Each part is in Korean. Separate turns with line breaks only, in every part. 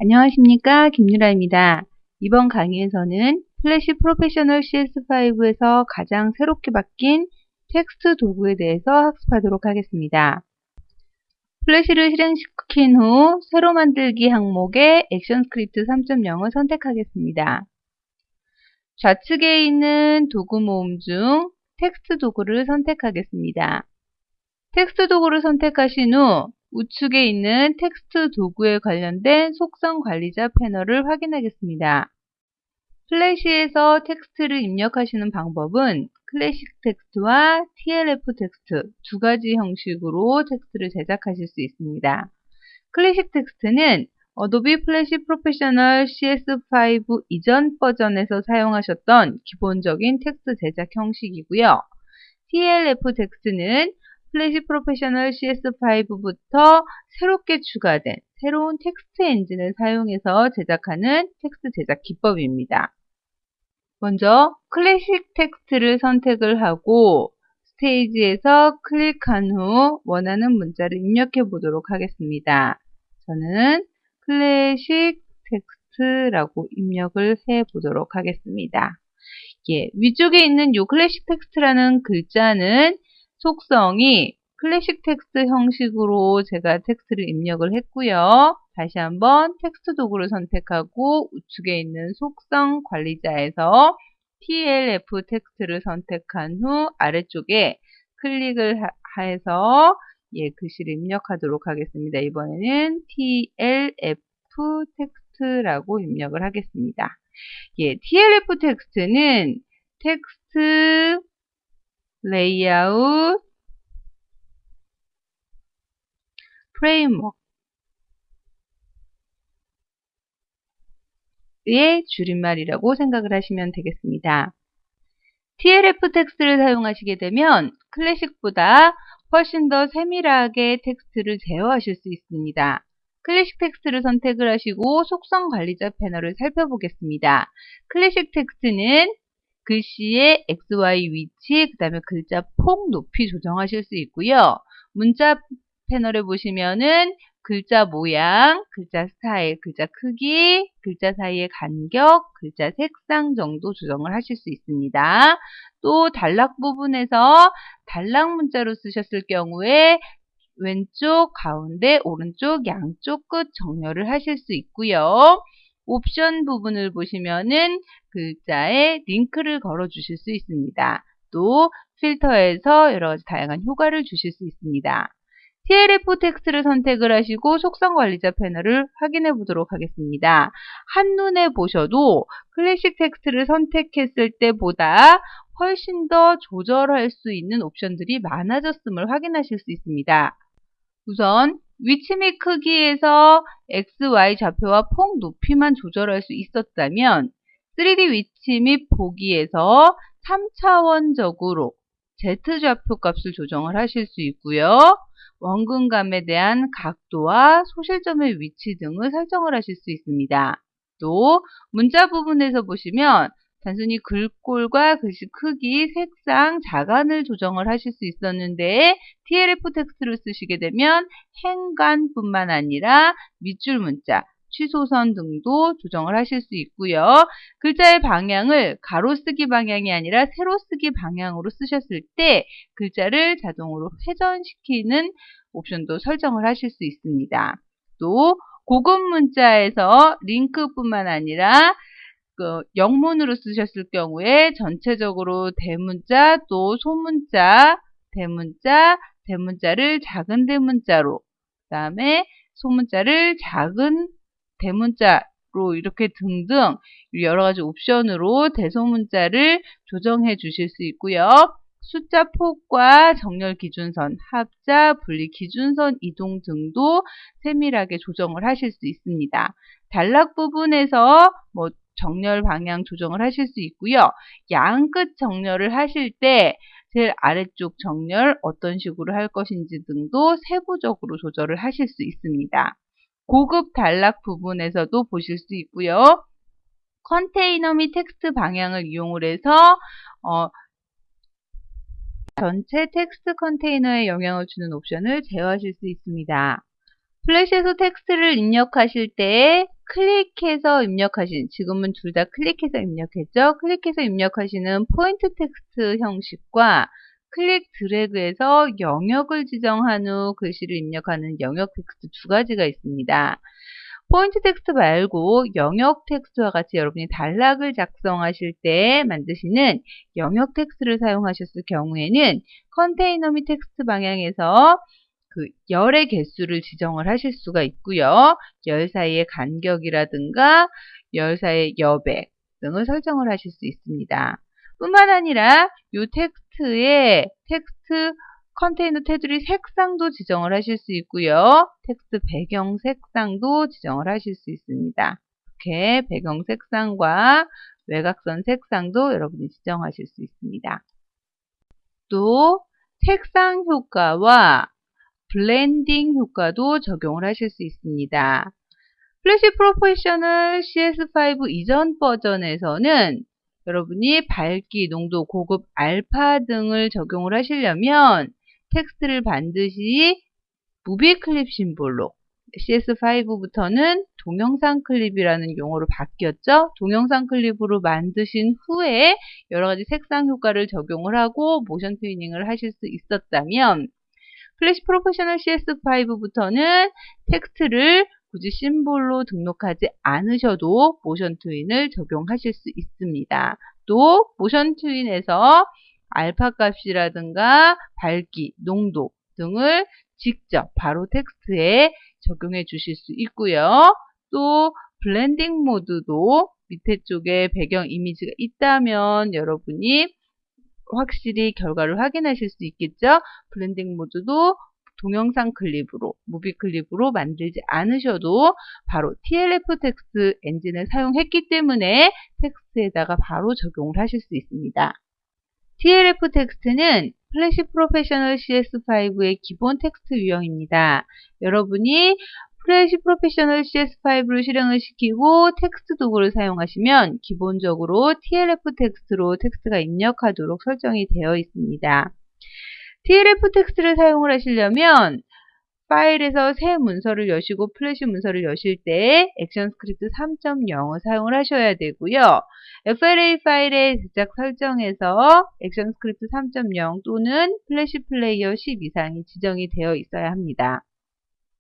안녕하십니까, 김유라입니다. 이번 강의에서는 플래시 프로페셔널 CS5에서 가장 새롭게 바뀐 텍스트 도구에 대해서 학습하도록 하겠습니다. 플래시를 실행시킨 후 새로 만들기 항목의 액션 스크립트 3.0을 선택하겠습니다. 좌측에 있는 도구 모음 중 텍스트 도구를 선택하겠습니다. 텍스트 도구를 선택하신 후 우측에 있는 텍스트 도구에 관련된 속성 관리자 패널을 확인하겠습니다. 플래시에서 텍스트를 입력하시는 방법은 클래식 텍스트와 TLF 텍스트 두 가지 형식으로 텍스트를 제작하실 수 있습니다. 클래식 텍스트는 어도비 플래시 프로페셔널 CS5 이전 버전에서 사용하셨던 기본적인 텍스트 제작 형식이고요. TLF 텍스트는 플래시 프로페셔널 CS5부터 새롭게 추가된 새로운 텍스트 엔진을 사용해서 제작하는 텍스트 제작 기법입니다. 먼저 클래식 텍스트를 선택을 하고 스테이지에서 클릭한 후 원하는 문자를 입력해 보도록 하겠습니다. 저는 클래식 텍스트라고 입력을 해 보도록 하겠습니다. 위쪽에 있는 이 클래식 텍스트라는 글자는 속성이 클래식 텍스트 형식으로 제가 텍스트를 입력을 했고요. 다시 한번 텍스트 도구를 선택하고 우측에 있는 속성 관리자에서 TLF 텍스트를 선택한 후 아래쪽에 클릭을 해서 글씨를 입력하도록 하겠습니다. 이번에는 TLF 텍스트라고 입력을 하겠습니다. TLF 텍스트는 텍스트 레이아웃 프레임워크의 줄임말이라고 생각을 하시면 되겠습니다. TLF 텍스트를 사용하시게 되면 클래식보다 훨씬 더 세밀하게 텍스트를 제어하실 수 있습니다. 클래식 텍스트를 선택을 하시고 속성 관리자 패널을 살펴보겠습니다. 클래식 텍스트는 글씨의 XY 위치, 그 다음에 글자 폭, 높이 조정하실 수 있고요. 문자 패널에 보시면은 글자 모양, 글자 스타일, 글자 크기, 글자 사이의 간격, 글자 색상 정도 조정을 하실 수 있습니다. 또 단락 부분에서 단락 문자로 쓰셨을 경우에 왼쪽, 가운데, 오른쪽, 양쪽 끝 정렬을 하실 수 있고요. 옵션 부분을 보시면은 글자에 링크를 걸어 주실 수 있습니다. 또 필터에서 여러 가지 다양한 효과를 주실 수 있습니다. TLF 텍스트를 선택을 하시고 속성 관리자 패널을 확인해 보도록 하겠습니다. 한눈에 보셔도 클래식 텍스트를 선택했을 때보다 훨씬 더 조절할 수 있는 옵션들이 많아졌음을 확인하실 수 있습니다. 우선 위치 및 크기에서 X, Y 좌표와 폭 높이만 조절할 수 있었다면 3D 위치 및 보기에서 3차원적으로 Z 좌표 값을 조정을 하실 수 있고요. 원근감에 대한 각도와 소실점의 위치 등을 설정을 하실 수 있습니다. 또 문자 부분에서 보시면 단순히 글꼴과 글씨 크기, 색상, 자간을 조정을 하실 수 있었는데 TLF 텍스트를 쓰시게 되면 행간뿐만 아니라 밑줄 문자, 취소선 등도 조정을 하실 수 있고요. 글자의 방향을 가로쓰기 방향이 아니라 세로쓰기 방향으로 쓰셨을 때 글자를 자동으로 회전시키는 옵션도 설정을 하실 수 있습니다. 또 고급 문자에서 링크뿐만 아니라 영문으로 쓰셨을 경우에 전체적으로 대문자 또 소문자, 대문자를 작은 대문자로, 그 다음에 소문자를 작은 대문자로 이렇게 등등 여러 가지 옵션으로 대소문자를 조정해 주실 수 있고요. 숫자 폭과 정렬 기준선, 합자, 분리 기준선 이동 등도 세밀하게 조정을 하실 수 있습니다. 단락 부분에서 정렬 방향 조정을 하실 수 있고요. 양끝 정렬을 하실 때 제일 아래쪽 정렬 어떤 식으로 할 것인지 등도 세부적으로 조절을 하실 수 있습니다. 고급 단락 부분에서도 보실 수 있고요. 컨테이너 및 텍스트 방향을 이용을 해서 전체 텍스트 컨테이너에 영향을 주는 옵션을 제어하실 수 있습니다. 플래시에서 텍스트를 입력하실 때 클릭해서 입력하신, 지금은 둘 다 클릭해서 입력했죠. 클릭해서 입력하시는 포인트 텍스트 형식과 클릭 드래그해서 영역을 지정한 후 글씨를 입력하는 영역 텍스트 두 가지가 있습니다. 포인트 텍스트 말고 영역 텍스트와 같이 여러분이 단락을 작성하실 때 만드시는 영역 텍스트를 사용하셨을 경우에는 컨테이너 및 텍스트 방향에서 그 열의 개수를 지정을 하실 수가 있고요. 열 사이의 간격이라든가 열 사이의 여백 등을 설정을 하실 수 있습니다. 뿐만 아니라 이 텍스트의 텍스트 컨테이너 테두리 색상도 지정을 하실 수 있고요. 텍스트 배경 색상도 지정을 하실 수 있습니다. 이렇게 배경 색상과 외곽선 색상도 여러분이 지정하실 수 있습니다. 또 색상 효과와 블렌딩 효과도 적용을 하실 수 있습니다. 플래시 프로페셔널 CS5 이전 버전에서는 여러분이 밝기, 농도, 고급, 알파 등을 적용을 하시려면 텍스트를 반드시 무비 클립 심볼로, CS5부터는 동영상 클립이라는 용어로 바뀌었죠. 동영상 클립으로 만드신 후에 여러 가지 색상 효과를 적용을 하고 모션 튜닝을 하실 수 있었다면 플래시 프로페셔널 CS5부터는 텍스트를 굳이 심볼로 등록하지 않으셔도 모션 튜닝을 적용하실 수 있습니다. 또 모션 튜닝에서 알파 값이라든가 밝기, 농도 등을 직접 바로 텍스트에 적용해 주실 수 있고요. 또 블렌딩 모드도 밑에 쪽에 배경 이미지가 있다면 여러분이 확실히 결과를 확인하실 수 있겠죠. 블렌딩 모드도 동영상 클립으로, 무비 클립으로 만들지 않으셔도 바로 TLF 텍스트 엔진을 사용했기 때문에 텍스트에다가 바로 적용을 하실 수 있습니다. TLF 텍스트는 플래시 프로페셔널 CS5의 기본 텍스트 유형입니다. 여러분이 플래시 프로페셔널 CS5를 실행을 시키고 텍스트 도구를 사용하시면 기본적으로 TLF 텍스트로 텍스트가 입력하도록 설정이 되어 있습니다. TLF 텍스트를 사용을 하시려면 파일에서 새 문서를 여시고 플래시 문서를 여실 때 액션 스크립트 3.0을 사용을 하셔야 되고요. FLA 파일의 제작 설정에서 액션 스크립트 3.0 또는 플래시 플레이어 10 이상이 지정이 되어 있어야 합니다.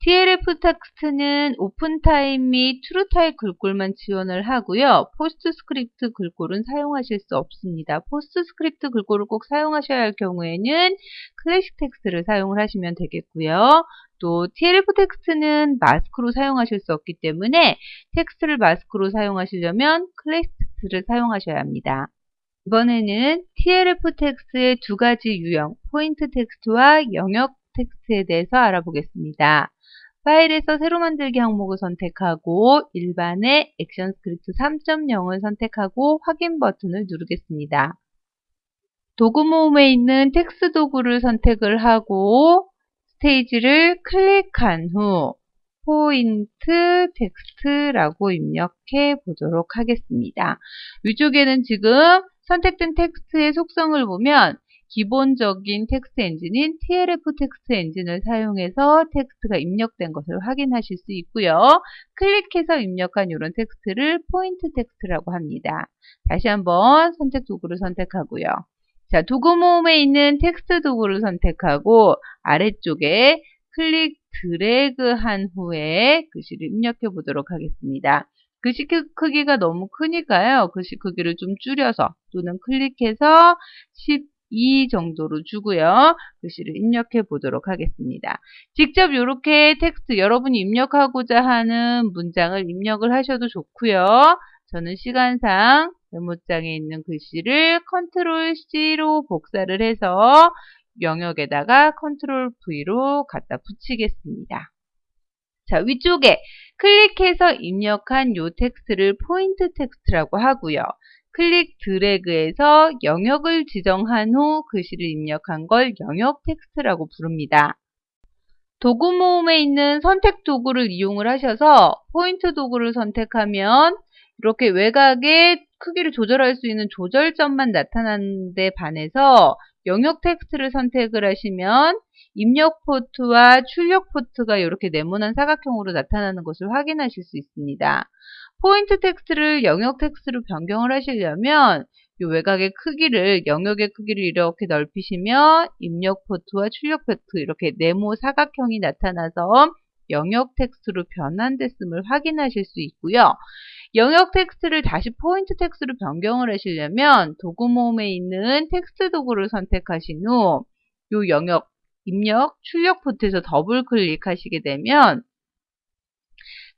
TLF 텍스트는 오픈타입 및 트루타입 글꼴만 지원을 하고요. 포스트스크립트 글꼴은 사용하실 수 없습니다. 포스트스크립트 글꼴을 꼭 사용하셔야 할 경우에는 클래식 텍스트를 사용을 하시면 되겠고요. 또 TLF 텍스트는 마스크로 사용하실 수 없기 때문에 텍스트를 마스크로 사용하시려면 클래식 텍스트를 사용하셔야 합니다. 이번에는 TLF 텍스트의 두 가지 유형, 포인트 텍스트와 영역 텍스트에 대해서 알아보겠습니다. 파일에서 새로 만들기 항목을 선택하고 일반의 액션 스크립트 3.0을 선택하고 확인 버튼을 누르겠습니다. 도구 모음에 있는 텍스트 도구를 선택을 하고 스테이지를 클릭한 후 포인트 텍스트라고 입력해 보도록 하겠습니다. 위쪽에는 지금 선택된 텍스트의 속성을 보면 기본적인 텍스트 엔진인 TLF 텍스트 엔진을 사용해서 텍스트가 입력된 것을 확인하실 수 있고요. 클릭해서 입력한 이런 텍스트를 포인트 텍스트라고 합니다. 다시 한번 선택 도구를 선택하고요. 자, 도구 모음에 있는 텍스트 도구를 선택하고 아래쪽에 클릭 드래그한 후에 글씨를 입력해 보도록 하겠습니다. 글씨 크기가 너무 크니까요. 글씨 크기를 좀 줄여서 또는 클릭해서 12 정도로 주고요. 글씨를 입력해 보도록 하겠습니다. 직접 이렇게 텍스트 여러분이 입력하고자 하는 문장을 입력을 하셔도 좋고요. 저는 시간상 메모장에 있는 글씨를 컨트롤 C로 복사를 해서 영역에다가 컨트롤 V로 갖다 붙이겠습니다. 자, 위쪽에 클릭해서 입력한 이 텍스트를 포인트 텍스트라고 하고요. 클릭 드래그해서 영역을 지정한 후 글씨를 입력한 걸 영역 텍스트라고 부릅니다. 도구 모음에 있는 선택 도구를 이용을 하셔서 포인트 도구를 선택하면 이렇게 외곽의 크기를 조절할 수 있는 조절점만 나타나는 데 반해서 영역 텍스트를 선택을 하시면 입력 포트와 출력 포트가 이렇게 네모난 사각형으로 나타나는 것을 확인하실 수 있습니다. 포인트 텍스트를 영역 텍스트로 변경을 하시려면 이 외곽의 크기를, 영역의 크기를 이렇게 넓히시면 입력 포트와 출력 포트 이렇게 네모 사각형이 나타나서 영역 텍스트로 변환됐음을 확인하실 수 있고요. 영역 텍스트를 다시 포인트 텍스트로 변경을 하시려면 도구 모음에 있는 텍스트 도구를 선택하신 후 이 영역, 입력, 출력 포트에서 더블 클릭하시게 되면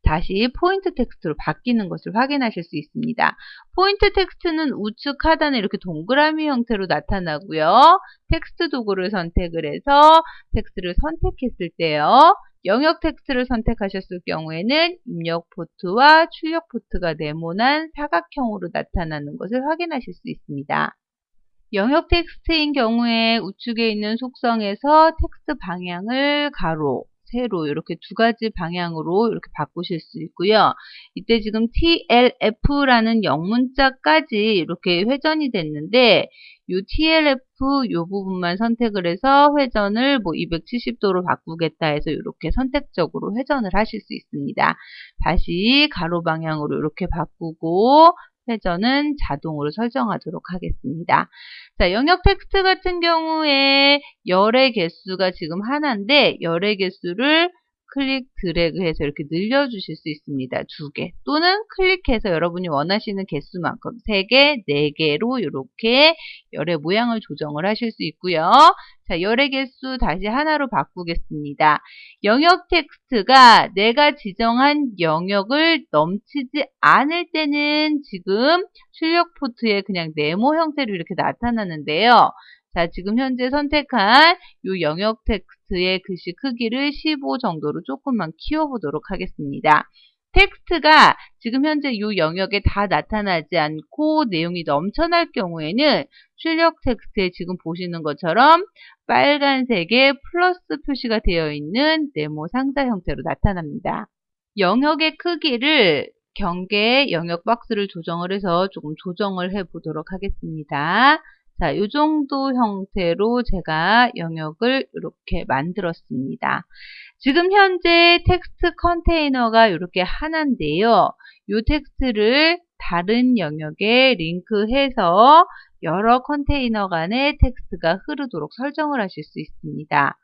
다시 포인트 텍스트로 바뀌는 것을 확인하실 수 있습니다. 포인트 텍스트는 우측 하단에 이렇게 동그라미 형태로 나타나고요. 텍스트 도구를 선택을 해서 텍스트를 선택했을 때요. 영역 텍스트를 선택하셨을 경우에는 입력 포트와 출력 포트가 네모난 사각형으로 나타나는 것을 확인하실 수 있습니다. 영역 텍스트인 경우에 우측에 있는 속성에서 텍스트 방향을 가로, 세로 이렇게 두 가지 방향으로 이렇게 바꾸실 수 있고요. 이때 지금 TLF라는 영문자까지 이렇게 회전이 됐는데 이 TLF 이 부분만 선택을 해서 회전을 뭐 270도로 바꾸겠다 해서 이렇게 선택적으로 회전을 하실 수 있습니다. 다시 가로 방향으로 이렇게 바꾸고 회전은 자동으로 설정하도록 하겠습니다. 자, 영역 텍스트 같은 경우에 열의 개수가 지금 하나인데 열의 개수를 클릭 드래그해서 이렇게 늘려주실 수 있습니다. 2개 또는 클릭해서 여러분이 원하시는 개수만큼 3개, 4개로 이렇게 열의 모양을 조정을 하실 수 있고요. 자, 열의 개수 다시 하나로 바꾸겠습니다. 영역 텍스트가 내가 지정한 영역을 넘치지 않을 때는 지금 출력 포트에 그냥 네모 형태로 이렇게 나타나는데요. 자, 지금 현재 선택한 이 영역 텍스트의 글씨 크기를 15 정도로 조금만 키워보도록 하겠습니다. 텍스트가 지금 현재 이 영역에 다 나타나지 않고 내용이 넘쳐날 경우에는 출력 텍스트에 지금 보시는 것처럼 빨간색의 플러스 표시가 되어 있는 네모 상자 형태로 나타납니다. 영역의 크기를 경계 영역 박스를 조정을 해서 조금 조정을 해 보도록 하겠습니다. 자, 이 정도 형태로 제가 영역을 이렇게 만들었습니다. 지금 현재 텍스트 컨테이너가 이렇게 하나인데요. 이 텍스트를 다른 영역에 링크해서 여러 컨테이너 간의 텍스트가 흐르도록 설정을 하실 수 있습니다.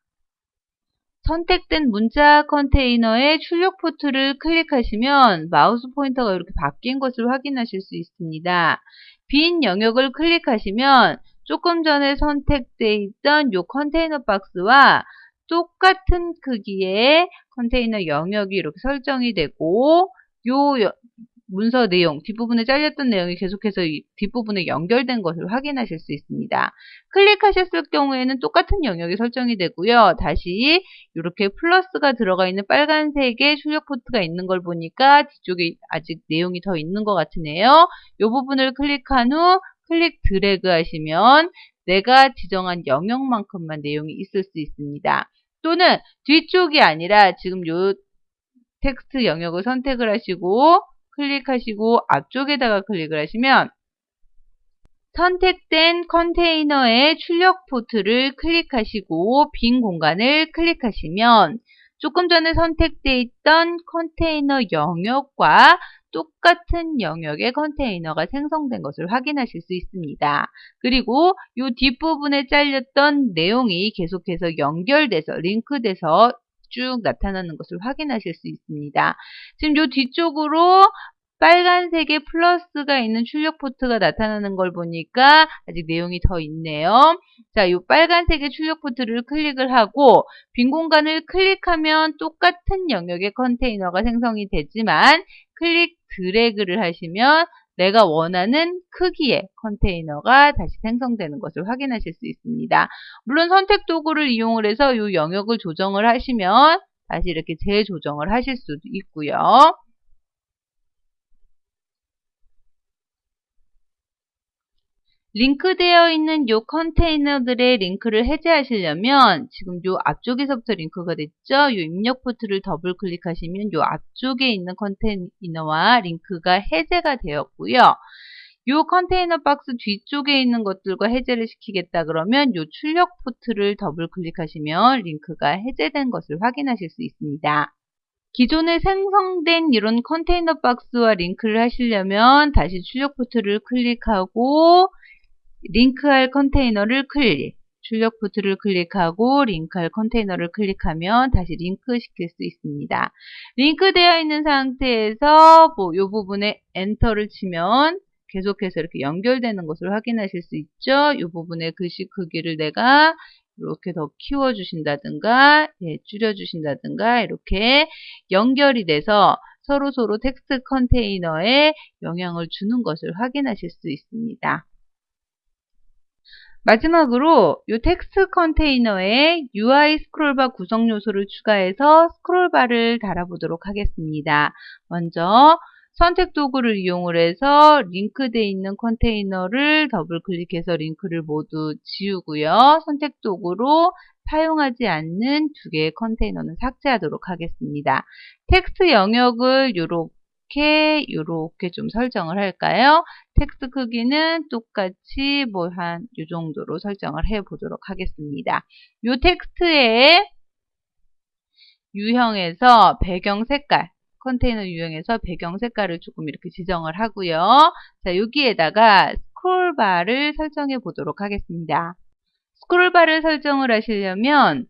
선택된 문자 컨테이너의 출력 포트를 클릭하시면 마우스 포인터가 이렇게 바뀐 것을 확인하실 수 있습니다. 빈 영역을 클릭하시면 조금 전에 선택되어 있던 이 컨테이너 박스와 똑같은 크기의 컨테이너 영역이 이렇게 설정이 되고 이 문서 내용, 뒷부분에 잘렸던 내용이 계속해서 뒷부분에 연결된 것을 확인하실 수 있습니다. 클릭하셨을 경우에는 똑같은 영역이 설정이 되고요. 다시 이렇게 플러스가 들어가 있는 빨간색의 출력 포트가 있는 걸 보니까 뒤쪽에 아직 내용이 더 있는 것 같으네요. 이 부분을 클릭한 후 클릭 드래그 하시면 내가 지정한 영역만큼만 내용이 있을 수 있습니다. 또는 뒤쪽이 아니라 지금 이 텍스트 영역을 선택을 하시고 클릭하시고 앞쪽에다가 클릭을 하시면 선택된 컨테이너의 출력 포트를 클릭하시고 빈 공간을 클릭하시면 조금 전에 선택되어 있던 컨테이너 영역과 똑같은 영역의 컨테이너가 생성된 것을 확인하실 수 있습니다. 그리고 이 뒷부분에 잘렸던 내용이 계속해서 연결돼서 링크돼서 쭉 나타나는 것을 확인하실 수 있습니다. 지금 이 뒤쪽으로 빨간색의 플러스가 있는 출력 포트가 나타나는 걸 보니까 아직 내용이 더 있네요. 자, 이 빨간색의 출력 포트를 클릭을 하고 빈 공간을 클릭하면 똑같은 영역의 컨테이너가 생성이 되지만 클릭 드래그를 하시면 내가 원하는 크기의 컨테이너가 다시 생성되는 것을 확인하실 수 있습니다. 물론 선택 도구를 이용을 해서 이 영역을 조정을 하시면 다시 이렇게 재조정을 하실 수도 있고요. 링크되어 있는 이 컨테이너들의 링크를 해제하시려면 지금 이 앞쪽에서부터 링크가 됐죠? 이 입력 포트를 더블 클릭하시면 이 앞쪽에 있는 컨테이너와 링크가 해제가 되었고요. 요 컨테이너 박스 뒤쪽에 있는 것들과 해제를 시키겠다 그러면 요 출력 포트를 더블 클릭하시면 링크가 해제된 것을 확인하실 수 있습니다. 기존에 생성된 이런 컨테이너 박스와 링크를 하시려면 다시 출력 포트를 클릭하고 링크할 컨테이너를 클릭, 출력 포트를 클릭하고 링크할 컨테이너를 클릭하면 다시 링크 시킬 수 있습니다. 링크되어 있는 상태에서 이 부분에 엔터를 치면 계속해서 이렇게 연결되는 것을 확인하실 수 있죠. 이 부분의 글씨 크기를 내가 이렇게 더 키워주신다든가, 줄여주신다든가, 이렇게 연결이 돼서 서로 텍스트 컨테이너에 영향을 주는 것을 확인하실 수 있습니다. 마지막으로 이 텍스트 컨테이너에 UI 스크롤바 구성 요소를 추가해서 스크롤바를 달아보도록 하겠습니다. 먼저 선택 도구를 이용을 해서 링크되어 있는 컨테이너를 더블 클릭해서 링크를 모두 지우고요. 선택 도구로 사용하지 않는 두 개의 컨테이너는 삭제하도록 하겠습니다. 텍스트 영역을 요렇게 좀 설정을 할까요? 텍스트 크기는 똑같이 한 요 정도로 설정을 해 보도록 하겠습니다. 요 텍스트의 유형에서 배경 색깔, 컨테이너 유형에서 배경 색깔을 조금 이렇게 지정을 하고요. 자, 여기에다가 스크롤바를 설정해 보도록 하겠습니다. 스크롤바를 설정을 하시려면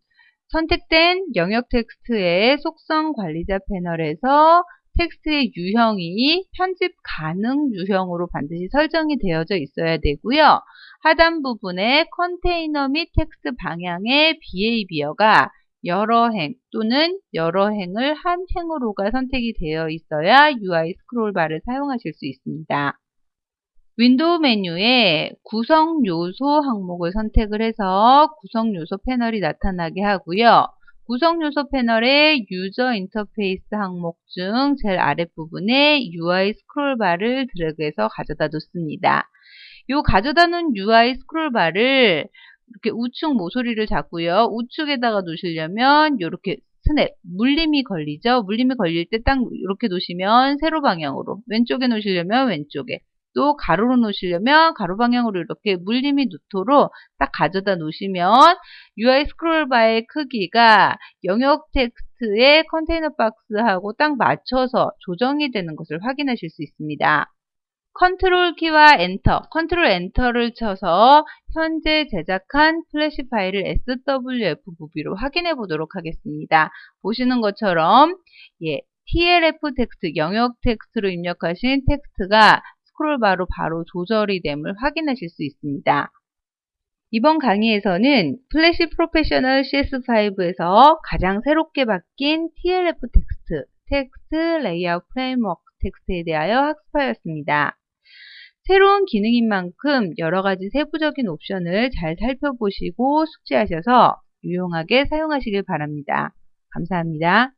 선택된 영역 텍스트의 속성 관리자 패널에서 텍스트의 유형이 편집 가능 유형으로 반드시 설정이 되어져 있어야 되고요. 하단 부분에 컨테이너 및 텍스트 방향의 behavior가 여러 행 또는 여러 행을 한 행으로가 선택이 되어 있어야 UI 스크롤바를 사용하실 수 있습니다. 윈도우 메뉴에 구성 요소 항목을 선택을 해서 구성 요소 패널이 나타나게 하고요. 구성 요소 패널의 유저 인터페이스 항목 중 제일 아랫부분에 UI 스크롤바를 드래그해서 가져다 놓습니다. 요 가져다 놓은 UI 스크롤바를 이렇게 우측 모서리를 잡고요. 우측에다가 놓으시려면 이렇게 스냅, 물림이 걸리죠. 물림이 걸릴 때 딱 이렇게 놓으시면 세로 방향으로, 왼쪽에 놓으시려면 왼쪽에, 또 가로로 놓으시려면 가로 방향으로 이렇게 물림이 놓도록 딱 가져다 놓으시면 UI 스크롤바의 크기가 영역 텍스트의 컨테이너 박스하고 딱 맞춰서 조정이 되는 것을 확인하실 수 있습니다. 컨트롤 키와 엔터, 컨트롤 엔터를 쳐서 현재 제작한 플래시 파일을 swf무비로 확인해 보도록 하겠습니다. 보시는 것처럼 TLF 텍스트, 영역 텍스트로 입력하신 텍스트가 스크롤바로 바로 조절이 됨을 확인하실 수 있습니다. 이번 강의에서는 플래시 프로페셔널 CS5에서 가장 새롭게 바뀐 TLF 텍스트 레이아웃 프레임워크 텍스트에 대하여 학습하였습니다. 새로운 기능인 만큼 여러 가지 세부적인 옵션을 잘 살펴보시고 숙지하셔서 유용하게 사용하시길 바랍니다. 감사합니다.